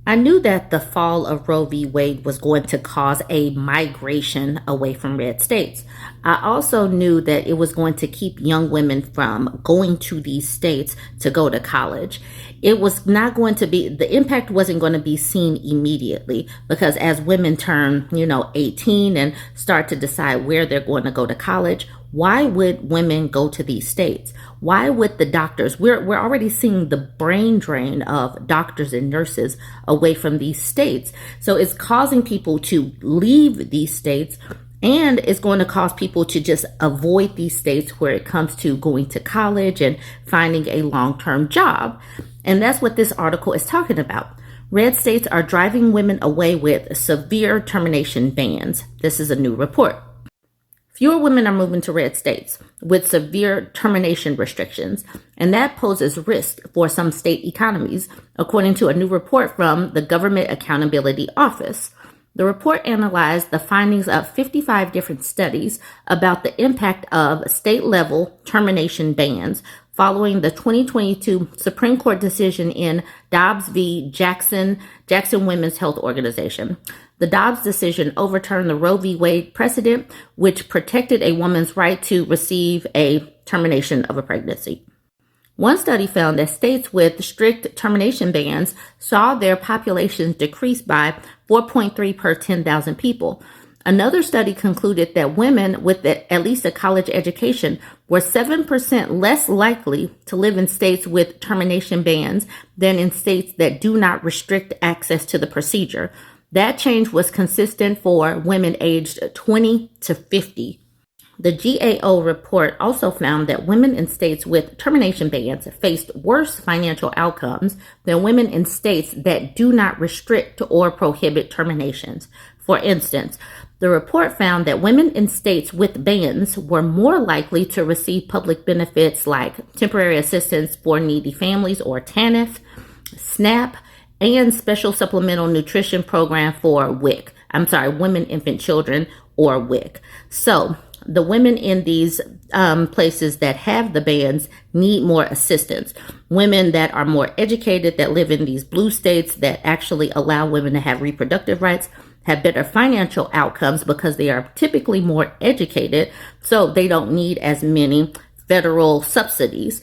I knew that the fall of Roe v. Wade was going to cause a migration away from red states. I also knew that it was going to keep young women from going to these states to go to college. It was not going to be, the impact wasn't going to be seen immediately, because as women turn, 18 and start to decide where they're going to go to college, why would women go to these states? Why would the doctors, we're already seeing the brain drain of doctors and nurses away from these states. So it's causing people to leave these states, and it's going to cause people to just avoid these states where it comes to going to college and finding a long-term job. And that's what this article is talking about. Red states are driving women away with severe termination bans. This is a new report. Fewer women are moving to red states with severe termination restrictions, and that poses risk for some state economies, according to a new report from the Government Accountability Office. The report analyzed the findings of 55 different studies about the impact of state-level termination bans following the 2022 Supreme Court decision in Dobbs v. Jackson Women's Health Organization. The Dobbs decision overturned the Roe v. Wade precedent, which protected a woman's right to receive a termination of a pregnancy. One study found that states with strict termination bans saw their populations decrease by 4.3 per 10,000 people. Another study concluded that women with at least a college education were 7% less likely to live in states with termination bans than in states that do not restrict access to the procedure. That change was consistent for women aged 20 to 50. The GAO report also found that women in states with termination bans faced worse financial outcomes than women in states that do not restrict or prohibit terminations. For instance, the report found that women in states with bans were more likely to receive public benefits like temporary assistance for needy families, or TANF, SNAP, and special supplemental nutrition program for women, infant, children, or WIC. So the women in these places that have the bans need more assistance. Women that are more educated, that live in these blue states that actually allow women to have reproductive rights, have better financial outcomes because they are typically more educated, so they don't need as many federal subsidies.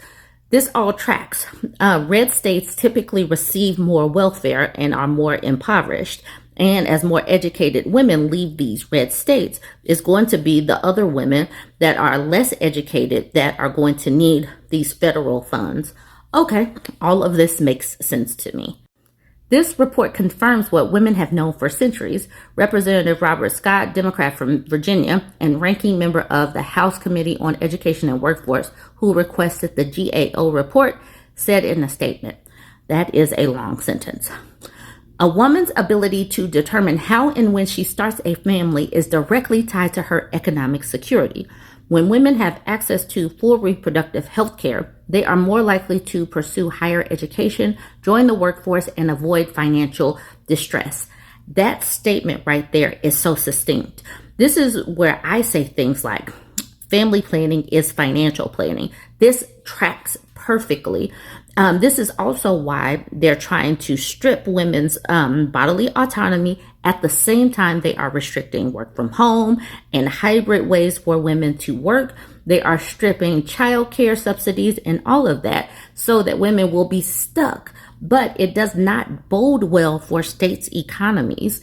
This all tracks. Red states typically receive more welfare and are more impoverished. And as more educated women leave these red states, it's going to be the other women that are less educated that are going to need these federal funds. Okay, all of this makes sense to me. This report confirms what women have known for centuries. Representative Robert Scott, Democrat from Virginia, and ranking member of the House Committee on Education and Workforce, who requested the GAO report, said in a statement. That is a long sentence. A woman's ability to determine how and when she starts a family is directly tied to her economic security. When women have access to full reproductive health care, they are more likely to pursue higher education, join the workforce, and avoid financial distress. That statement right there is so succinct. This is where I say things like, family planning is financial planning. This tracks perfectly. This is also why they're trying to strip women's bodily autonomy at the same time they are restricting work from home and hybrid ways for women to work. They are stripping child care subsidies and all of that so that women will be stuck. But it does not bode well for states' economies.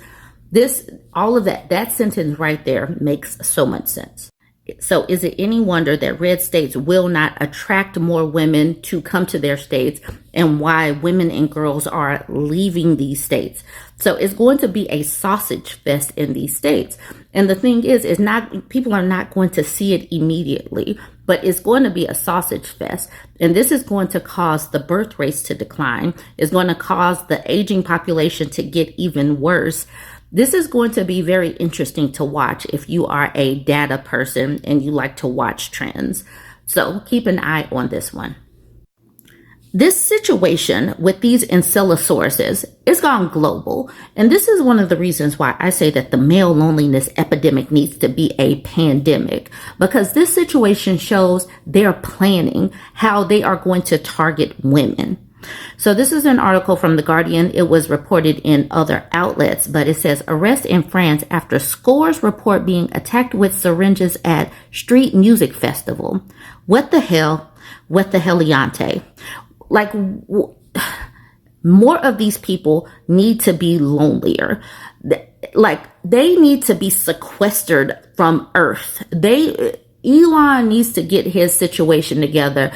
All of that sentence right there makes so much sense. So is it any wonder that red states will not attract more women to come to their states, and why women and girls are leaving these states? So it's going to be a sausage fest in these states. And the thing is people are not going to see it immediately, but it's going to be a sausage fest. And this is going to cause the birth rates to decline. It's going to cause the aging population to get even worse. This is going to be very interesting to watch if you are a data person and you like to watch trends. So keep an eye on this one. This situation with these Encelosauruses is gone global. And this is one of the reasons why I say that the male loneliness epidemic needs to be a pandemic, because this situation shows they're planning how they are going to target women. So this is an article from The Guardian. It was reported in other outlets, but it says arrest in France after scores report being attacked with syringes at street music festival. What the hell? What the heliante? Like, more of these people need to be lonelier. Like, they need to be sequestered from Earth. Elon needs to get his situation together,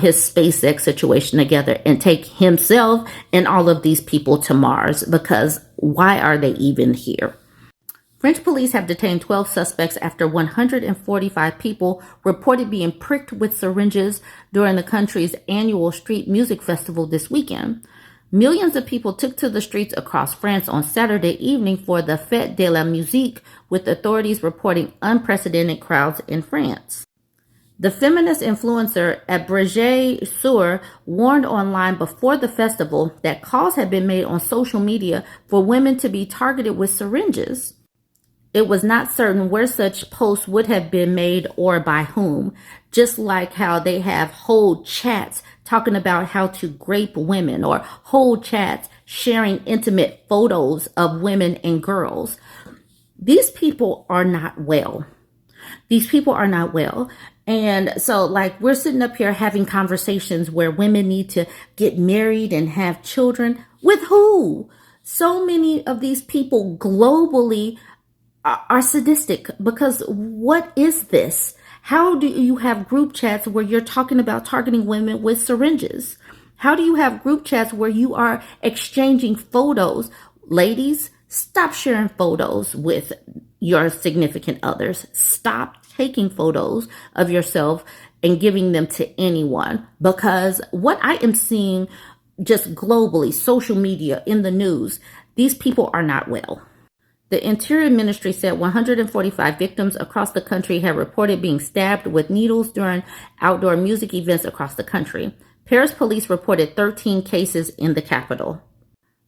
his SpaceX situation together, and take himself and all of these people to Mars, because why are they even here? French police have detained 12 suspects after 145 people reported being pricked with syringes during the country's annual street music festival this weekend. Millions of people took to the streets across France on Saturday evening for the Fête de la Musique, with authorities reporting unprecedented crowds in France. The feminist influencer at Brigitte warned online before the festival that calls had been made on social media for women to be targeted with syringes. It was not certain where such posts would have been made or by whom, just like how they have whole chats talking about how to grape women, or whole chats sharing intimate photos of women and girls. These people are not well. These people are not well. And so, like, we're sitting up here having conversations where women need to get married and have children. With who? So many of these people globally are sadistic, because what is this? How do you have group chats where you're talking about targeting women with syringes? How do you have group chats where you are exchanging photos? Ladies, stop sharing photos with your significant others. Stop taking photos of yourself and giving them to anyone, because what I am seeing just globally, social media, in the news, these people are not well. The Interior Ministry said 145 victims across the country have reported being stabbed with needles during outdoor music events across the country. Paris police reported 13 cases in the capital.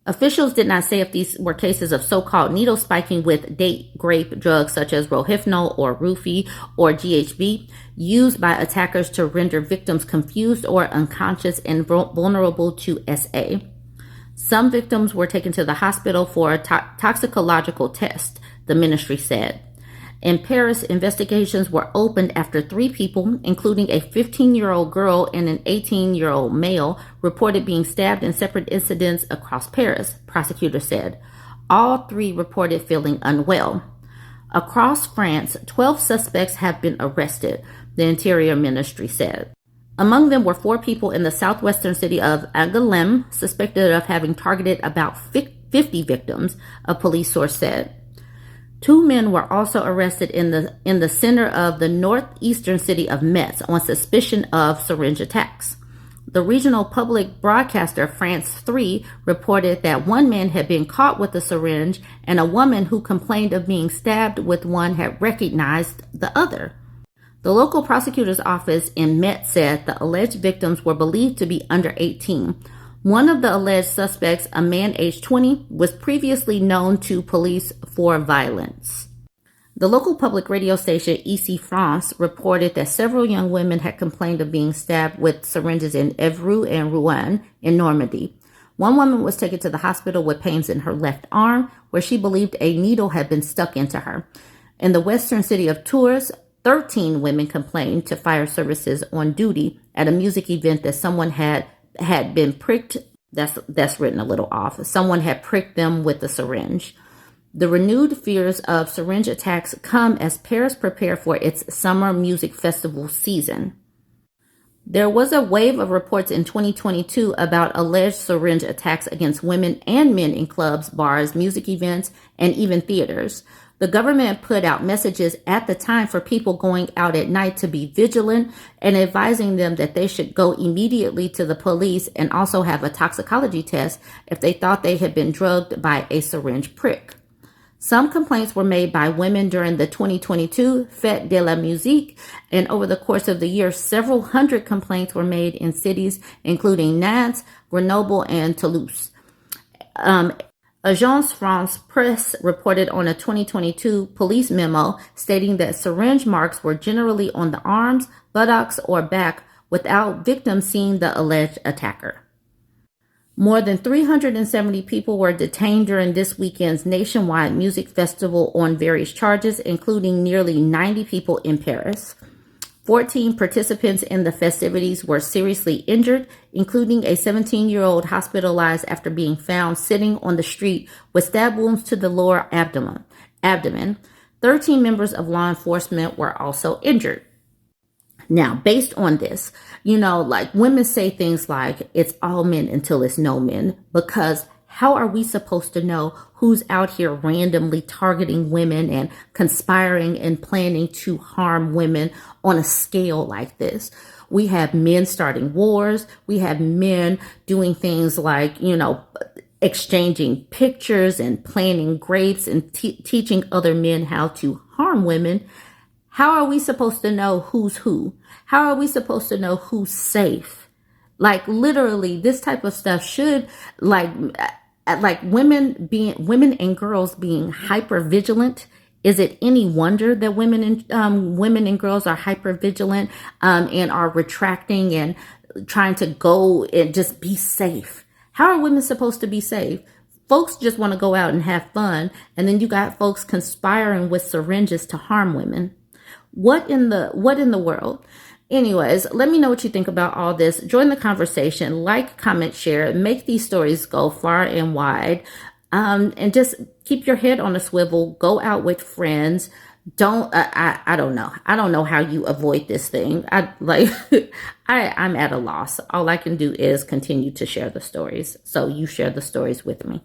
Officials did not say if these were cases of so-called needle spiking with date rape drugs such as rohypnol or roofie or GHB, used by attackers to render victims confused or unconscious and vulnerable to SA. Some victims were taken to the hospital for a toxicological test, the ministry said. In Paris, investigations were opened after 3 people, including a 15-year-old girl and an 18-year-old male, reported being stabbed in separate incidents across Paris, prosecutors said. All 3 reported feeling unwell. Across France, 12 suspects have been arrested, the Interior Ministry said. Among them were 4 people in the southwestern city of Angoulême, suspected of having targeted about 50 victims, a police source said. 2 men were also arrested in the center of the northeastern city of Metz on suspicion of syringe attacks. The regional public broadcaster France 3 reported that 1 man had been caught with a syringe, and a woman who complained of being stabbed with one had recognized the other. The local prosecutor's office in Metz said the alleged victims were believed to be under 18. One of the alleged suspects, a man aged 20, was previously known to police for violence. The local public radio station EC France reported that several young women had complained of being stabbed with syringes in Évreux and Rouen in Normandy. One woman was taken to the hospital with pains in her left arm, where she believed a needle had been stuck into her. In the western city of Tours, 13 women complained to fire services on duty at a music event that someone had been pricked. That's written a little off. Someone had pricked them with a syringe. The renewed fears of syringe attacks come as Paris prepared for its summer music festival season. There was a wave of reports in 2022 about alleged syringe attacks against women and men in clubs, bars, music events, and even theaters. The government put out messages at the time for people going out at night to be vigilant and advising them that they should go immediately to the police and also have a toxicology test if they thought they had been drugged by a syringe prick. Some complaints were made by women during the 2022 Fête de la Musique, and over the course of the year, several hundred complaints were made in cities including Nantes, Grenoble, and Toulouse. Agence France Presse reported on a 2022 police memo stating that syringe marks were generally on the arms, buttocks, or back without victims seeing the alleged attacker. More than 370 people were detained during this weekend's nationwide music festival on various charges, including nearly 90 people in Paris. 14 participants in the festivities were seriously injured, including a 17-year-old hospitalized after being found sitting on the street with stab wounds to the lower abdomen. 13 members of law enforcement were also injured. Now, based on this, like women say things like, it's all men until it's no men, because how are we supposed to know who's out here randomly targeting women and conspiring and planning to harm women on a scale like this? We have men starting wars. We have men doing things like, exchanging pictures and planning rapes and teaching other men how to harm women. How are we supposed to know who's who? How are we supposed to know who's safe? Like literally, this type of stuff should women and girls being hyper vigilant. Is it any wonder that women and girls are hyper vigilant and are retracting and trying to go and just be safe? How are women supposed to be safe? Folks just want to go out and have fun, and then you got folks conspiring with syringes to harm women. What in the world? Anyways, let me know what you think about all this. Join the conversation, like, comment, share, make these stories go far and wide. And just keep your head on a swivel, go out with friends. I don't know. I don't know how you avoid this thing. I'm at a loss. All I can do is continue to share the stories. So you share the stories with me.